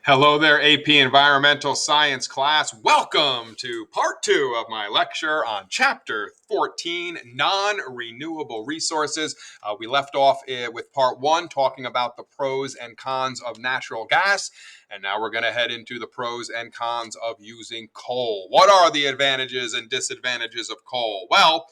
Hello there, AP Environmental Science class. Welcome to part two of my lecture on chapter 14, non-renewable resources. We left off with part one, talking about the pros and cons of natural gas. And now we're going to head into the pros and cons of using coal. What are the advantages and disadvantages of coal? Well,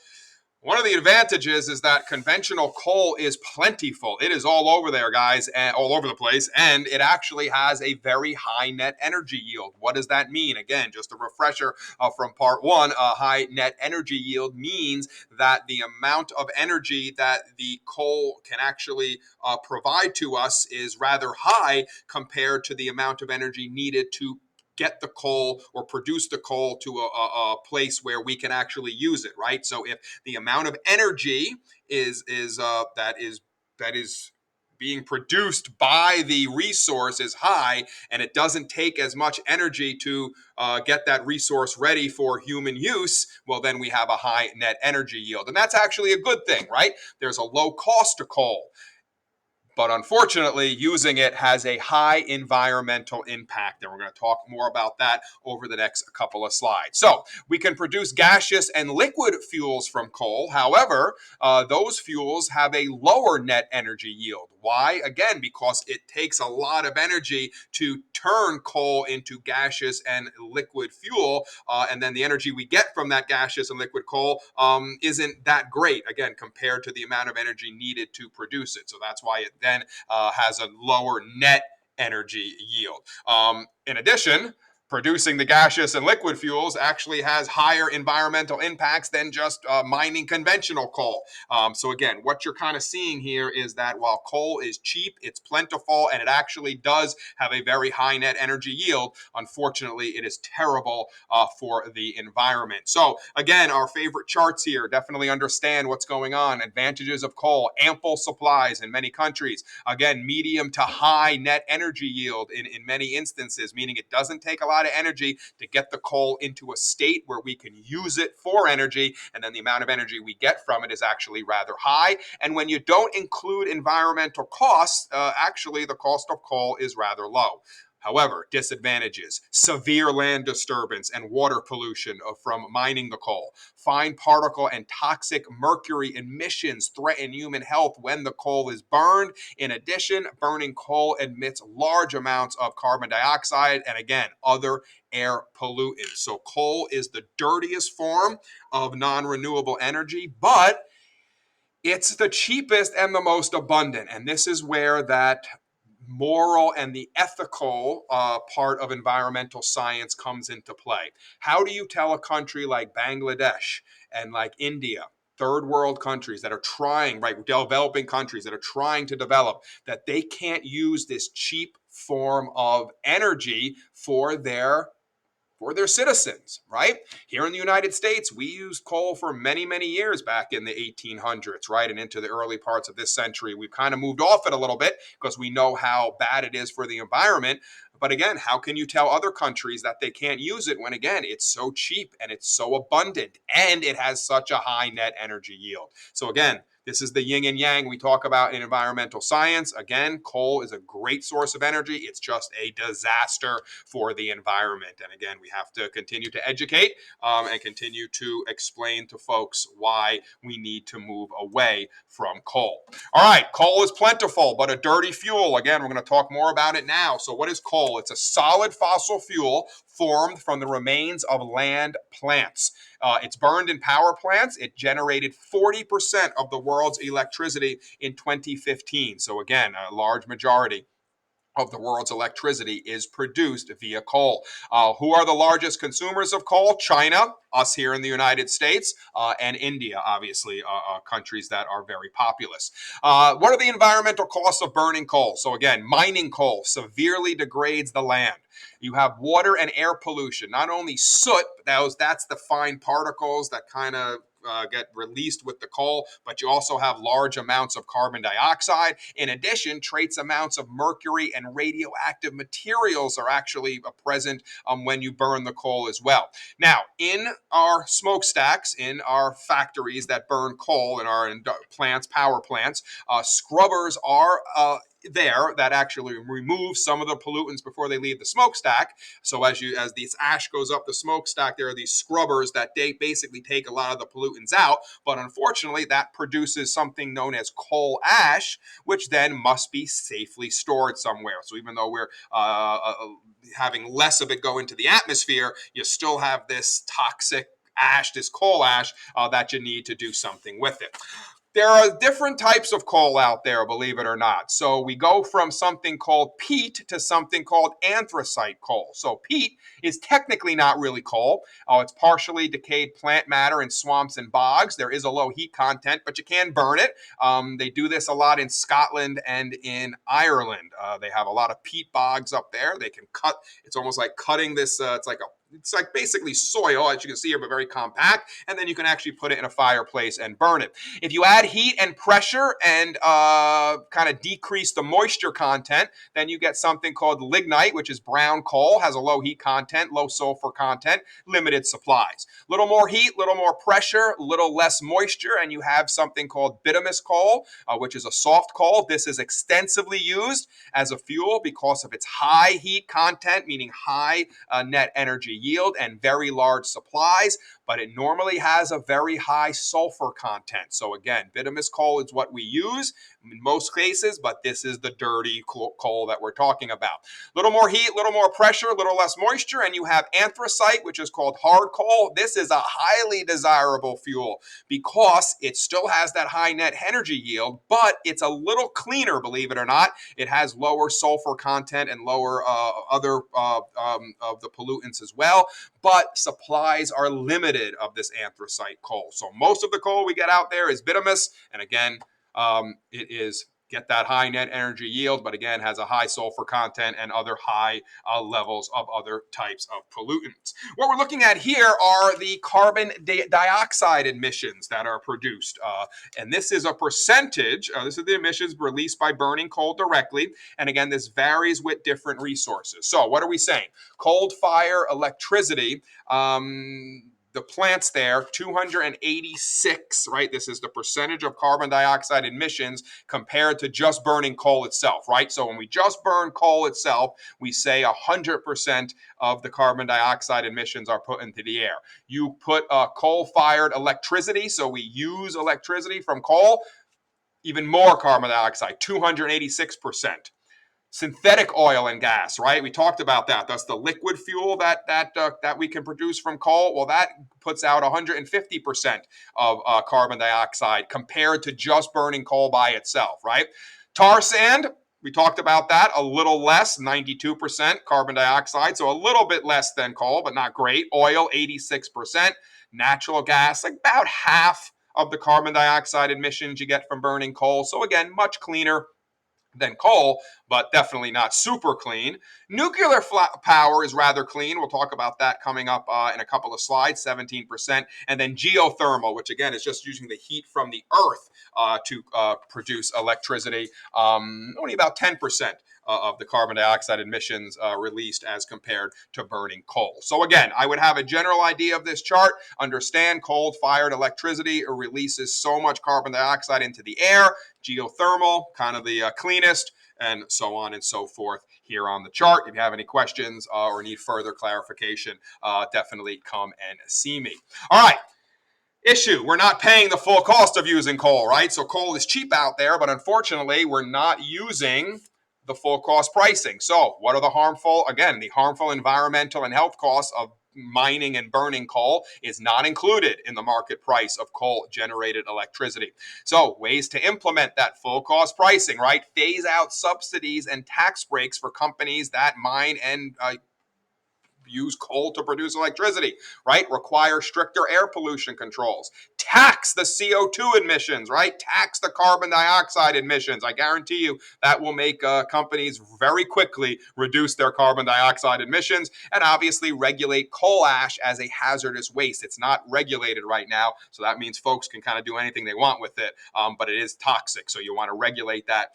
one of the advantages is that conventional coal is plentiful. It is all over there, guys, and all over the place, and it actually has a very high net energy yield. What does that mean? Again, just a refresher from part one, a high net energy yield means that the amount of energy that the coal can actually provide to us is rather high compared to the amount of energy needed to get the coal or produce the coal to a place where we can actually use it, right? So if the amount of energy is being produced by the resource is high, and it doesn't take as much energy to get that resource ready for human use, well, then we have a high net energy yield. And that's actually a good thing, right? There's a low cost to coal. But unfortunately, using it has a high environmental impact. And we're going to talk more about that over the next couple of slides. So we can produce gaseous and liquid fuels from coal. However, those fuels have a lower net energy yield. Why? Again, because it takes a lot of energy to turn coal into gaseous and liquid fuel. And then the energy we get from that gaseous and liquid coal isn't that great, again, compared to the amount of energy needed to produce it. So that's why it then has a lower net energy yield. In addition, producing the gaseous and liquid fuels actually has higher environmental impacts than just mining conventional coal. So again, what you're kind of seeing here is that while coal is cheap, it's plentiful, and it actually does have a very high net energy yield, unfortunately, it is terrible for the environment. So again, our favorite charts here definitely understand what's going on. Advantages of coal: ample supplies in many countries. Again, medium to high net energy yield in many instances, meaning it doesn't take a lot of energy to get the coal into a state where we can use it for energy, and then the amount of energy we get from it is actually rather high. And when you don't include environmental costs, actually the cost of coal is rather low. However, disadvantages: severe land disturbance and water pollution from mining the coal. Fine particle and toxic mercury emissions threaten human health when the coal is burned. In addition, burning coal emits large amounts of carbon dioxide and, again, other air pollutants. So coal is the dirtiest form of non-renewable energy, but it's the cheapest and the most abundant. And this is where that moral and the ethical part of environmental science comes into play. How do you tell a country like Bangladesh and like India, third world countries that are trying, right, developing countries that are trying to develop, that they can't use this cheap form of energy for their citizens, right? Here in the United States, we used coal for many, many years back in the 1800s, right? And into the early parts of this century. We've kind of moved off it a little bit because we know how bad it is for the environment. But again, how can you tell other countries that they can't use it when, again, it's so cheap and it's so abundant and it has such a high net energy yield? So again, this is the yin and yang we talk about in environmental science. Again, coal is a great source of energy. It's just a disaster for the environment. And again, we have to continue to educate and continue to explain to folks why we need to move away from coal. All right, coal is plentiful, but a dirty fuel. Again, we're going to talk more about it now. So what is coal? It's a solid fossil fuel formed from the remains of land plants. It's burned in power plants. It generated 40% of the world's electricity in 2015. So again, a large majority of the world's electricity is produced via coal. Who are the largest consumers of coal? China, us here in the United States, and India, obviously, countries that are very populous. What are the environmental costs of burning coal? So again, mining coal severely degrades the land. You have water and air pollution, not only soot, that's the fine particles that kind of get released with the coal, but you also have large amounts of carbon dioxide. In addition, trace amounts of mercury and radioactive materials are actually present when you burn the coal as well. Now, in our smokestacks, in our factories that burn coal, in our plants, power plants, scrubbers are there that actually removes some of the pollutants before they leave the smokestack. So as this ash goes up the smokestack, there are these scrubbers that they basically take a lot of the pollutants out. But unfortunately, that produces something known as coal ash, which then must be safely stored somewhere. So even though we're having less of it go into the atmosphere, you still have this toxic ash, this coal ash, that you need to do something with it. There are different types of coal out there, believe it or not. So we go from something called peat to something called anthracite coal. So peat is technically not really coal. It's partially decayed plant matter in swamps and bogs. There is a low heat content, but you can burn it. They do this a lot in Scotland and in Ireland. They have a lot of peat bogs up there. They can cut. It's almost like cutting this. It's like basically soil, as you can see here, but very compact. And then you can actually put it in a fireplace and burn it. If you add heat and pressure and kind of decrease the moisture content, then you get something called lignite, which is brown coal, has a low heat content, low sulfur content, limited supplies. Little more heat, little more pressure, little less moisture, and you have something called bituminous coal, which is a soft coal. This is extensively used as a fuel because of its high heat content, meaning high net energy yield and very large supplies, but it normally has a very high sulfur content. So again, bituminous coal is what we use in most cases, but this is the dirty coal that we're talking about. Little more heat, little more pressure, little less moisture, and you have anthracite, which is called hard coal. This is a highly desirable fuel because it still has that high net energy yield, but it's a little cleaner, believe it or not. It has lower sulfur content and lower other of the pollutants as well, but supplies are limited of this anthracite coal. So most of the coal we get out there is bituminous, and again, it is get that high net energy yield, but again, has a high sulfur content and other high levels of other types of pollutants. What we're looking at here are the carbon dioxide emissions that are produced. And this is a percentage, this is the emissions released by burning coal directly. And again, this varies with different resources. So what are we saying? Coal fire electricity, the plants there, 286, right? This is the percentage of carbon dioxide emissions compared to just burning coal itself, right? So when we just burn coal itself, we say 100% of the carbon dioxide emissions are put into the air. You put coal-fired electricity, so we use electricity from coal, even more carbon dioxide, 286%. Synthetic oil and gas, right? We talked about that. That's the liquid fuel that we can produce from coal. Well, that puts out 150% of carbon dioxide compared to just burning coal by itself, right? Tar sand, we talked about that, a little less, 92% carbon dioxide, so a little bit less than coal, but not great. Oil, 86%. Natural gas, like about half of the carbon dioxide emissions you get from burning coal. So again, much cleaner than coal, but definitely not super clean. Nuclear power is rather clean. We'll talk about that coming up in a couple of slides, 17%. And then geothermal, which again is just using the heat from the earth to produce electricity, only about 10% of the carbon dioxide emissions released as compared to burning coal. So again, I would have a general idea of this chart. Understand coal-fired electricity releases so much carbon dioxide into the air. Geothermal, kind of the cleanest, and so on and so forth here on the chart. If you have any questions or need further clarification, definitely come and see me. All right. Issue, we're not paying the full cost of using coal, right? So coal is cheap out there, but unfortunately, we're not using the full cost pricing. So what are the harmful environmental and health costs of mining and burning coal is not included in the market price of coal generated electricity. So ways to implement that full cost pricing, right? Phase out subsidies and tax breaks for companies that mine and use coal to produce electricity, right? Require stricter air pollution controls. Tax the CO2 emissions, right? Tax the carbon dioxide emissions. I guarantee you that will make companies very quickly reduce their carbon dioxide emissions, and obviously regulate coal ash as a hazardous waste. It's not regulated right now, so that means folks can kind of do anything they want with it, but it is toxic, so you want to regulate that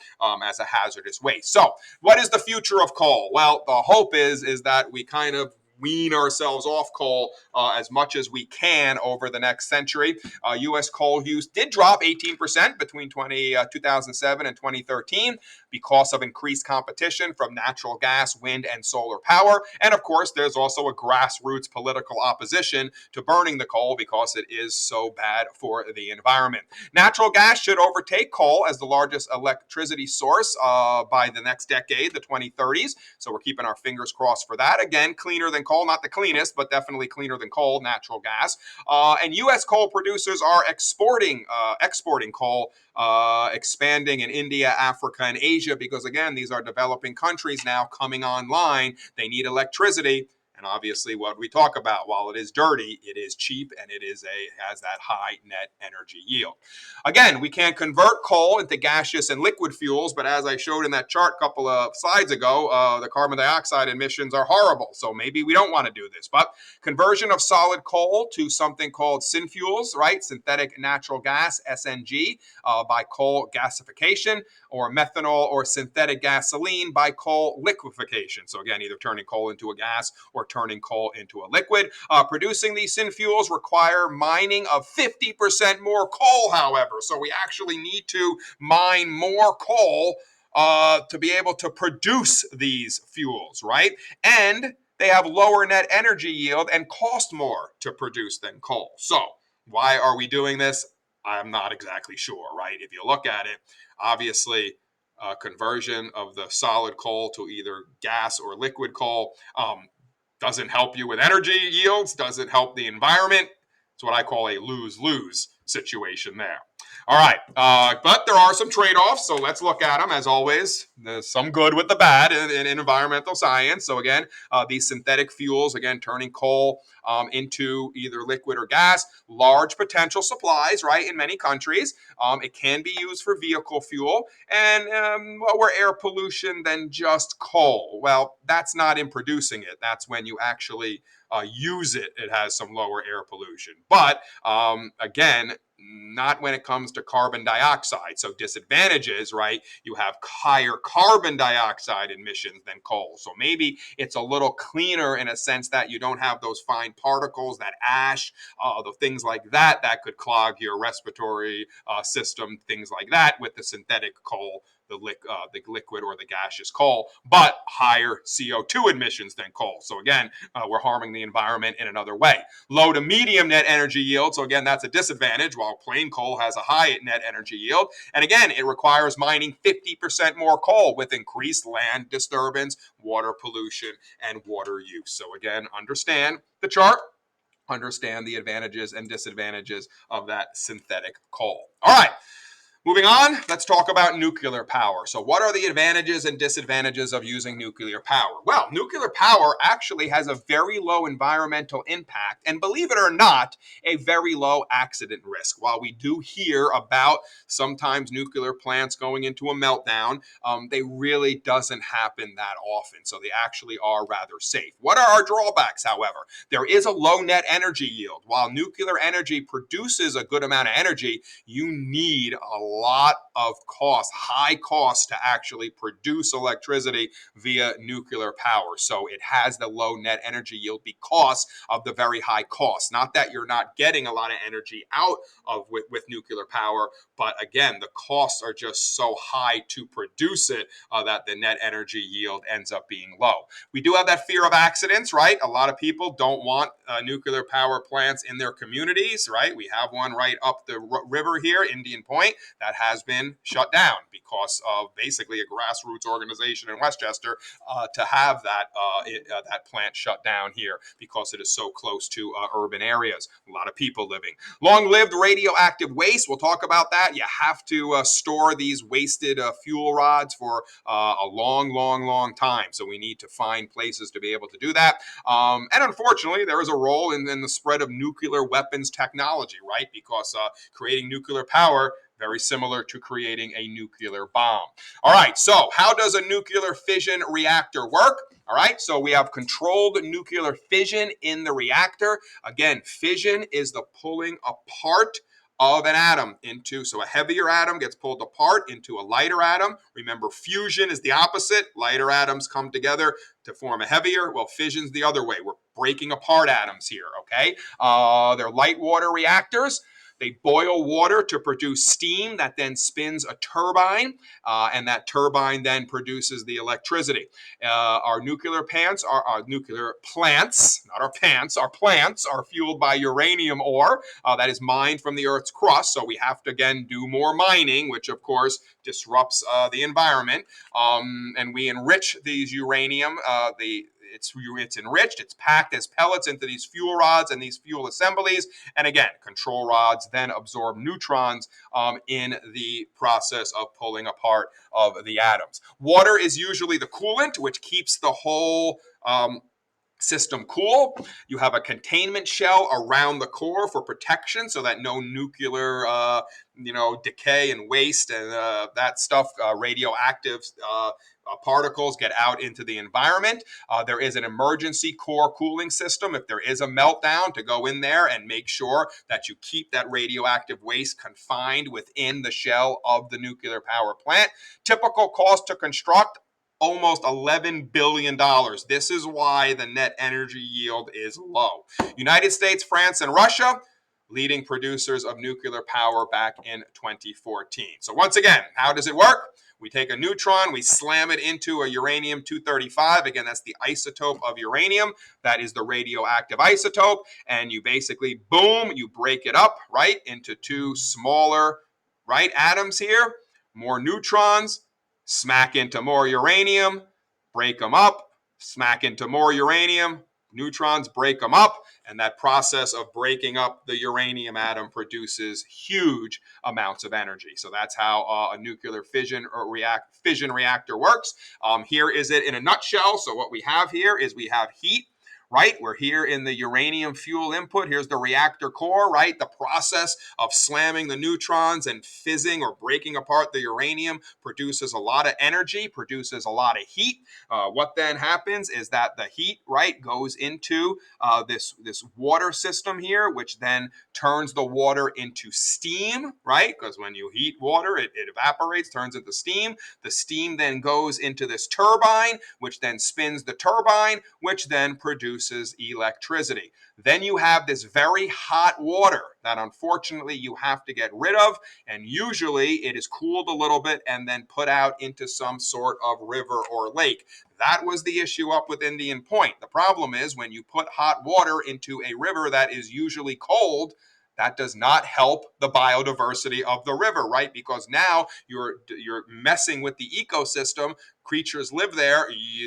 as a hazardous waste. So what is the future of coal? Well, the hope is that we kind of wean ourselves off coal as much as we can over the next century. U.S. coal use did drop 18% between 2007 and 2013 because of increased competition from natural gas, wind, and solar power. And of course, there's also a grassroots political opposition to burning the coal because it is so bad for the environment. Natural gas should overtake coal as the largest electricity source by the next decade, the 2030s. So we're keeping our fingers crossed for that. Again, cleaner than coal, not the cleanest, but definitely cleaner than coal, natural gas. And U.S. coal producers are exporting coal, expanding in India, Africa, and Asia because, again, these are developing countries now coming online. They need electricity. And obviously, what we talk about, while it is dirty, it is cheap and it has that high net energy yield. Again, we can convert coal into gaseous and liquid fuels, but as I showed in that chart a couple of slides ago, the carbon dioxide emissions are horrible. So maybe we don't want to do this. But conversion of solid coal to something called synfuels, right? Synthetic natural gas, SNG, by coal gasification, or methanol or synthetic gasoline by coal liquefaction. So again, either turning coal into a gas or turning coal into a liquid. Producing these synfuels require mining of 50% more coal, however. So we actually need to mine more coal to be able to produce these fuels, right? And they have lower net energy yield and cost more to produce than coal. So why are we doing this? I'm not exactly sure, right? If you look at it, obviously, conversion of the solid coal to either gas or liquid coal doesn't help you with energy yields, doesn't help the environment. It's what I call a lose-lose situation there. All right, but there are some trade-offs, so let's look at them. As always, there's some good with the bad in environmental science. So again, these synthetic fuels, again, turning coal into either liquid or gas, large potential supplies, right, in many countries. It can be used for vehicle fuel and lower air pollution than just coal. Well, that's not in producing it. That's when you actually use it. It has some lower air pollution. But again, not when it comes to carbon dioxide. So disadvantages, right? You have higher carbon dioxide emissions than coal. So maybe it's a little cleaner in a sense that you don't have those fine particles, that ash, the things like that could clog your respiratory system, things like that with the synthetic coal, the liquid or the gaseous coal, but higher CO2 emissions than coal. So again, we're harming the environment in another way. Low to medium net energy yield. So again, that's a disadvantage, while plain coal has a high net energy yield. And again, it requires mining 50% more coal with increased land disturbance, water pollution, and water use. So again, understand the chart. Understand the advantages and disadvantages of that synthetic coal. All right. Moving on, let's talk about nuclear power. So what are the advantages and disadvantages of using nuclear power? Well, nuclear power actually has a very low environmental impact and, believe it or not, a very low accident risk. While we do hear about sometimes nuclear plants going into a meltdown, they really doesn't happen that often. So they actually are rather safe. What are our drawbacks, however? There is a low net energy yield. While nuclear energy produces a good amount of energy, you need a lot of cost, high cost to actually produce electricity via nuclear power. So it has the low net energy yield because of the very high cost. Not that you're not getting a lot of energy out of with nuclear power, but again, the costs are just so high to produce it that the net energy yield ends up being low. We do have that fear of accidents, right? A lot of people don't want nuclear power plants in their communities, right? We have one right up the river here, Indian Point, that has been shut down because of basically a grassroots organization in Westchester to have that plant shut down here because it is so close to urban areas. A lot of people living. Long-lived radioactive waste, we'll talk about that. You have to store these wasted fuel rods for a long time. So we need to find places to be able to do that. And unfortunately, there is a role in the spread of nuclear weapons technology, right? Because creating nuclear power, very similar to creating a nuclear bomb. All right, so how does a nuclear fission reactor work? All right, so we have controlled nuclear fission in the reactor. Again, fission is the pulling apart of an atom so a heavier atom gets pulled apart into a lighter atom. Remember, fusion is the opposite. Lighter atoms come together to form a heavier. Well, fission's the other way. We're breaking apart atoms here, okay? They're light water reactors. They boil water to produce steam that then spins a turbine, and that turbine then produces the electricity. Our nuclear plants, not our pants, our plants are fueled by uranium ore that is mined from the Earth's crust. So we have to, again, do more mining, which, of course, disrupts the environment. And we enrich these uranium, it's enriched, it's packed as pellets into these fuel rods and these fuel assemblies. And again, control rods then absorb neutrons in the process of pulling apart of the atoms. Water is usually the coolant, which keeps the whole system cool. You have a containment shell around the core for protection so that no nuclear decay and waste and that stuff, radioactive particles get out into the environment. There is an emergency core cooling system if there is a meltdown to go in there and make sure that you keep that radioactive waste confined within the shell of the nuclear power plant. Typical cost to construct, almost $11 billion. This is why the net energy yield is low. United States, France, and Russia, leading producers of nuclear power back in 2014. So once again, how does it work? We take a neutron, we slam it into a uranium-235. Again, that's the isotope of uranium. That is the radioactive isotope. And you basically, boom, you break it up, right, into two smaller, right, atoms here. More neutrons, smack into more uranium, break them up, smack into more uranium, neutrons, break them up, and that process of breaking up the uranium atom produces huge amounts of energy. So that's how a nuclear fission reactor works. Here is it in a nutshell. So what we have here is we have heat. Right, we're here in the uranium fuel input. Here's the reactor core, right? The process of slamming the neutrons and fizzing or breaking apart the uranium produces a lot of energy, produces a lot of heat. What then happens is that the heat, right, goes into this water system here, which then turns the water into steam, right? Because when you heat water, it evaporates, turns into steam. The steam then goes into this turbine, which then spins the turbine, which then produces electricity. Then you have this very hot water that unfortunately you have to get rid of, and usually it is cooled a little bit and then put out into some sort of river or lake. That was the issue up with Indian Point. The problem is when you put hot water into a river that is usually cold, that does not help the biodiversity of the river, right? Because now you're messing with the ecosystem. Creatures live there,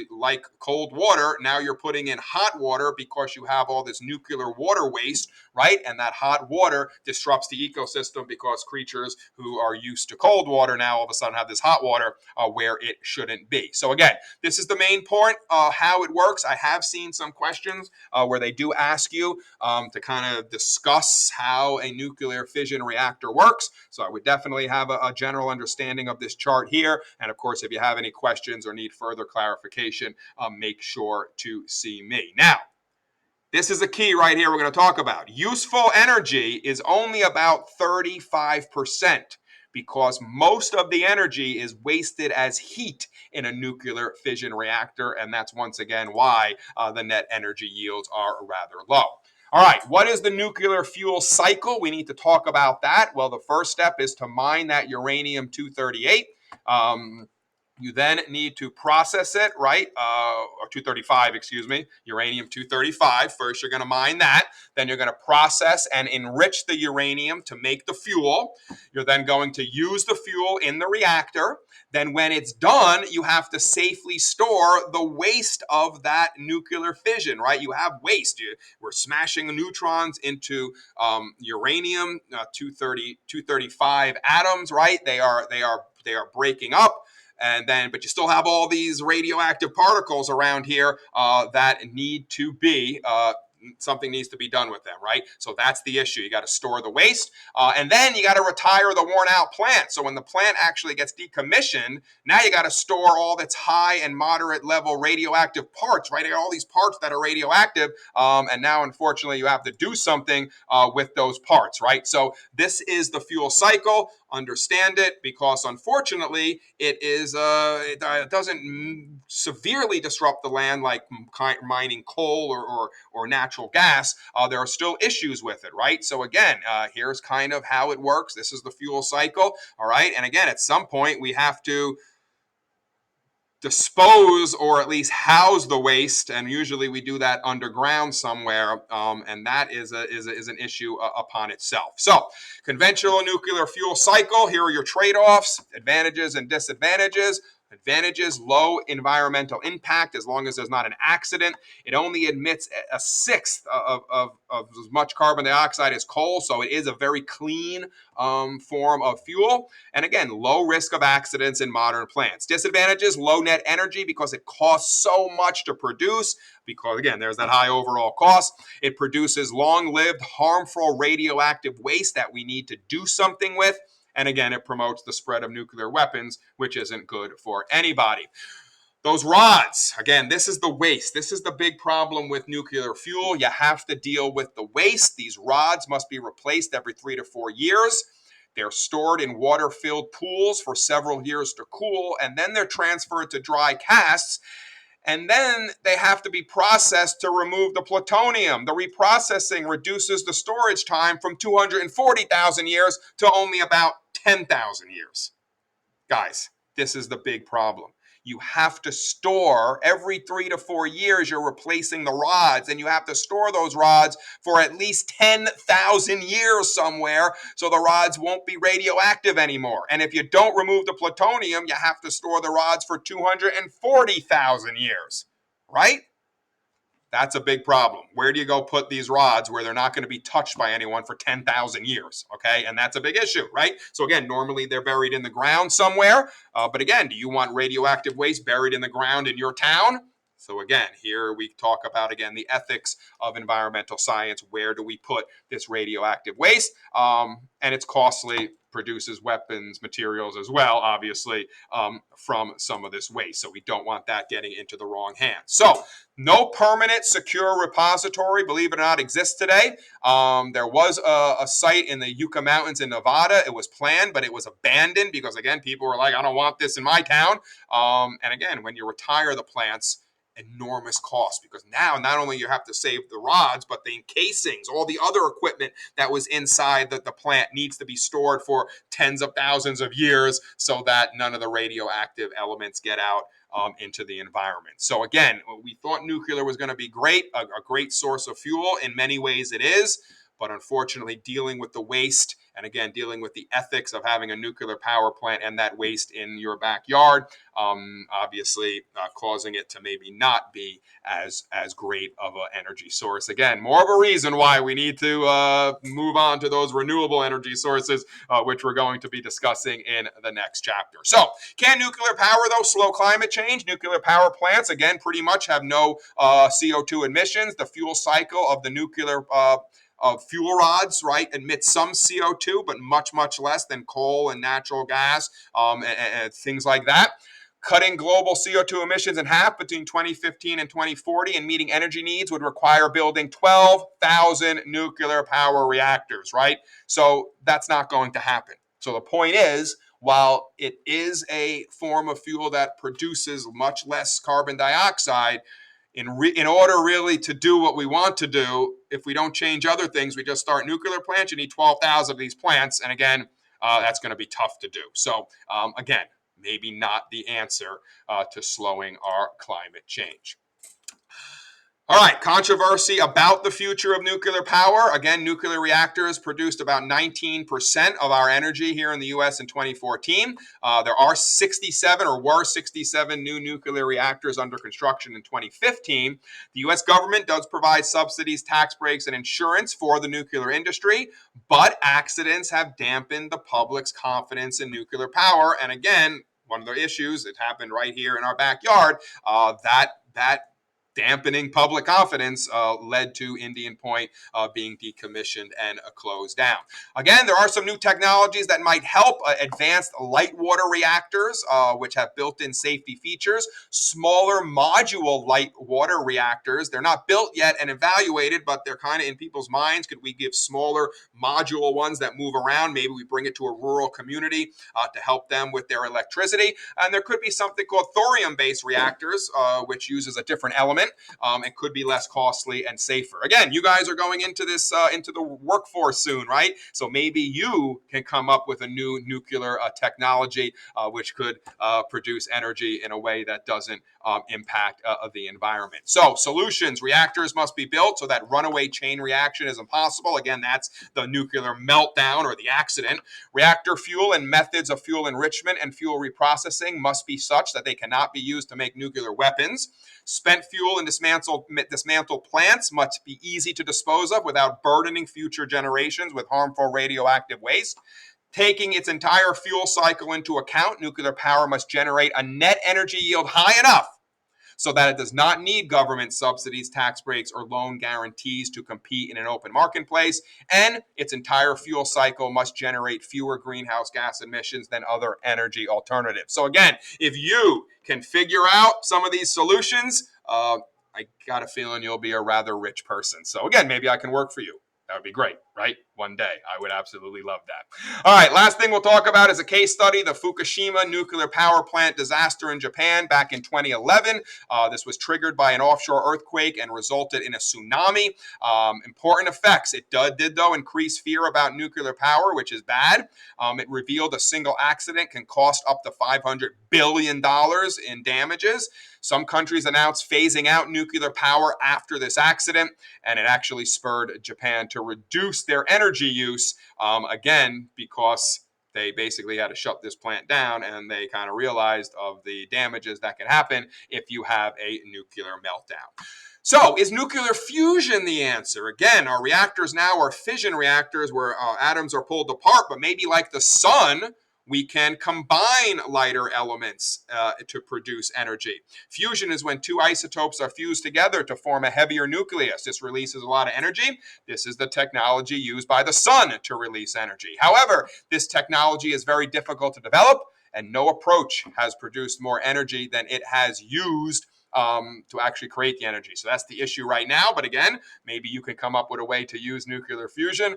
like cold water. Now you're putting in hot water because you have all this nuclear water waste, right? And that hot water disrupts the ecosystem because creatures who are used to cold water now all of a sudden have this hot water where it shouldn't be. So again, this is the main point, how it works. I have seen some questions where they do ask you to kind of discuss how a nuclear fission reactor works. So I would definitely have a general understanding of this chart here. And of course, if you have any questions or need further clarification, make sure to see me. Now, this is a key right here we're going to talk about. Useful energy is only about 35% because most of the energy is wasted as heat in a nuclear fission reactor, and that's once again why the net energy yields are rather low. All right, what is the nuclear fuel cycle? We need to talk about that. Well, the first step is to mine that uranium-238. You then need to process it, right? Or 235, excuse me, uranium-235. First, you're going to mine that. Then you're going to process and enrich the uranium to make the fuel. You're then going to use the fuel in the reactor. Then when it's done, you have to safely store the waste of that nuclear fission, right? You have waste. We're smashing the neutrons into uranium 235 atoms, right? They are breaking up. And then, but you still have all these radioactive particles around here that need to be, something needs to be done with them, right? So that's the issue. You got to store the waste. And then you got to retire the worn out plant. So when the plant actually gets decommissioned, now you got to store all its high and moderate level radioactive parts, right? You got all these parts that are radioactive. And now, unfortunately, you have to do something with those parts, right? So this is the fuel cycle. understand it because unfortunately it doesn't severely disrupt the land like mining coal or natural gas. There are still issues with it, right? So again, here's kind of how it works. This is the fuel cycle, all right? And again, at some point we have to dispose or at least house the waste, and usually we do that underground somewhere, and that is an issue upon itself. So conventional nuclear fuel cycle, here are your trade-offs, advantages and disadvantages. Advantages: low environmental impact as long as there's not an accident. It only emits a sixth of as much carbon dioxide as coal, so it is a very clean form of fuel. And again, low risk of accidents in modern plants. Disadvantages: low net energy because it costs so much to produce, because again, there's that high overall cost. It produces long-lived, harmful radioactive waste that we need to do something with. And again, it promotes the spread of nuclear weapons, which isn't good for anybody. Those rods, again, this is the waste. This is the big problem with nuclear fuel. You have to deal with the waste. These rods must be replaced every 3 to 4 years. They're stored in water-filled pools for several years to cool, and then they're transferred to dry casts. And then they have to be processed to remove the plutonium. The reprocessing reduces the storage time from 240,000 years to only about 10,000 years. Guys, this is the big problem. You have to store every 3 to 4 years, you're replacing the rods, and you have to store those rods for at least 10,000 years somewhere so the rods won't be radioactive anymore. And if you don't remove the plutonium, you have to store the rods for 240,000 years, right? That's a big problem. Where do you go put these rods where they're not going to be touched by anyone for 10,000 years? Okay, and that's a big issue, right? So again, normally they're buried in the ground somewhere. But again, do you want radioactive waste buried in the ground in your town? So again, here we talk about, again, the ethics of environmental science. Where do we put this radioactive waste? And it's costly, produces weapons, materials as well, obviously, from some of this waste. So we don't want that getting into the wrong hands. So no permanent secure repository, believe it or not, exists today. There was a site in the Yucca Mountains in Nevada. It was planned, but it was abandoned because, again, people were like, I don't want this in my town. And again, when you retire the plants, enormous cost, because now not only you have to save the rods, but the encasings, all the other equipment that was inside the plant needs to be stored for tens of thousands of years so that none of the radioactive elements get out into the environment. So again, we thought nuclear was going to be great, a great source of fuel. In many ways it is, but unfortunately dealing with the waste and again dealing with the ethics of having a nuclear power plant and that waste in your backyard, obviously causing it to maybe not be as great of an energy source. Again, more of a reason why we need to move on to those renewable energy sources, which we're going to be discussing in the next chapter. So can nuclear power, though, slow climate change? Nuclear power plants, again, pretty much have no CO2 emissions. The fuel cycle of the nuclear fuel rods, right, emit some CO2, but much, much less than coal and natural gas and things like that. Cutting global CO2 emissions in half between 2015 and 2040 and meeting energy needs would require building 12,000 nuclear power reactors, right? So that's not going to happen. So the point is, while it is a form of fuel that produces much less carbon dioxide, in order really to do what we want to do, if we don't change other things, we just start nuclear plants, you need 12,000 of these plants. And again, that's going to be tough to do. So again, maybe not the answer to slowing our climate change. All right, controversy about the future of nuclear power. Again, nuclear reactors produced about 19% of our energy here in the U.S. in 2014. There are 67 or were 67 new nuclear reactors under construction in 2015. The U.S. government does provide subsidies, tax breaks, and insurance for the nuclear industry, but accidents have dampened the public's confidence in nuclear power. And again, one of the issues, it happened right here in our backyard, that dampening public confidence led to Indian Point being decommissioned and closed down. Again, there are some new technologies that might help. Advanced light water reactors, which have built-in safety features. Smaller module light water reactors. They're not built yet and evaluated, but they're kind of in people's minds. Could we give smaller module ones that move around? Maybe we bring it to a rural community to help them with their electricity. And there could be something called thorium-based reactors, which uses a different element and could be less costly and safer. Again, you guys are going into this into the workforce soon, right? So maybe you can come up with a new nuclear technology which could produce energy in a way that doesn't impact the environment. So solutions: reactors must be built so that runaway chain reaction is impossible. Again, that's the nuclear meltdown or the accident. Reactor fuel and methods of fuel enrichment and fuel reprocessing must be such that they cannot be used to make nuclear weapons. Spent fuel and dismantled plants must be easy to dispose of without burdening future generations with harmful radioactive waste. Taking its entire fuel cycle into account, nuclear power must generate a net energy yield high enough so that it does not need government subsidies, tax breaks, or loan guarantees to compete in an open marketplace. And its entire fuel cycle must generate fewer greenhouse gas emissions than other energy alternatives. So again, if you can figure out some of these solutions, I got a feeling you'll be a rather rich person. So again, maybe I can work for you. That would be great, right? One day. I would absolutely love that. All right, last thing we'll talk about is a case study, the Fukushima nuclear power plant disaster in Japan back in 2011. This was triggered by an offshore earthquake and resulted in a tsunami. Important effects. It did, though, increase fear about nuclear power, which is bad. It revealed a single accident can cost up to $500 billion in damages. Some countries announced phasing out nuclear power after this accident, and it actually spurred Japan to reduce their energy use, again, because they basically had to shut this plant down, and they kind of realized of the damages that can happen if you have a nuclear meltdown. So, is nuclear fusion the answer? Again, our reactors now are fission reactors where atoms are pulled apart, but maybe like the sun, we can combine lighter elements to produce energy. Fusion is when two isotopes are fused together to form a heavier nucleus. This releases a lot of energy. This is the technology used by the sun to release energy. However, this technology is very difficult to develop, and no approach has produced more energy than it has used to actually create the energy. So that's the issue right now. But again, maybe you can come up with a way to use nuclear fusion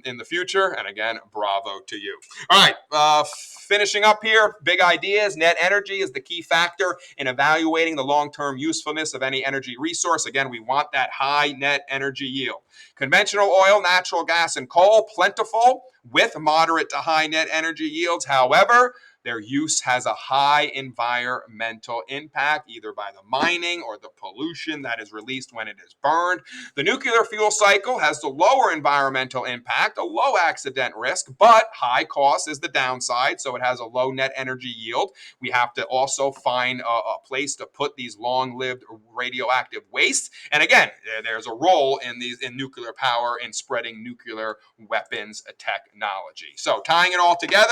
in the future. And again, bravo to you. All right, finishing up here, big ideas. Net energy is the key factor in evaluating the long-term usefulness of any energy resource. Again, we want that high net energy yield. Conventional oil, natural gas, and coal, plentiful with moderate to high net energy yields. However, their use has a high environmental impact, either by the mining or the pollution that is released when it is burned. The nuclear fuel cycle has the lower environmental impact, a low accident risk, but high cost is the downside, so it has a low net energy yield. We have to also find a place to put these long-lived radioactive wastes. And again, there's a role in nuclear power in spreading nuclear weapons technology. So tying it all together,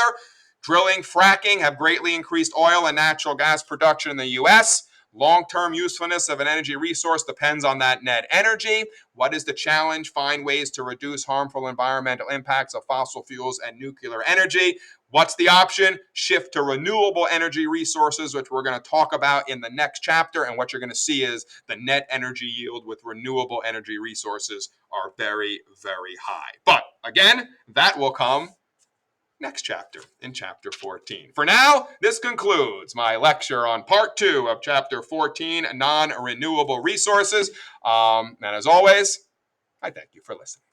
drilling, fracking have greatly increased oil and natural gas production in the U.S. Long-term usefulness of an energy resource depends on that net energy. What is the challenge? Find ways to reduce harmful environmental impacts of fossil fuels and nuclear energy. What's the option? Shift to renewable energy resources, which we're going to talk about in the next chapter. And what you're going to see is the net energy yield with renewable energy resources are very, very high. But again, that will come next chapter, in chapter 14. For now, this concludes my lecture on part 2 of chapter 14, non-renewable resources. And as always, I thank you for listening.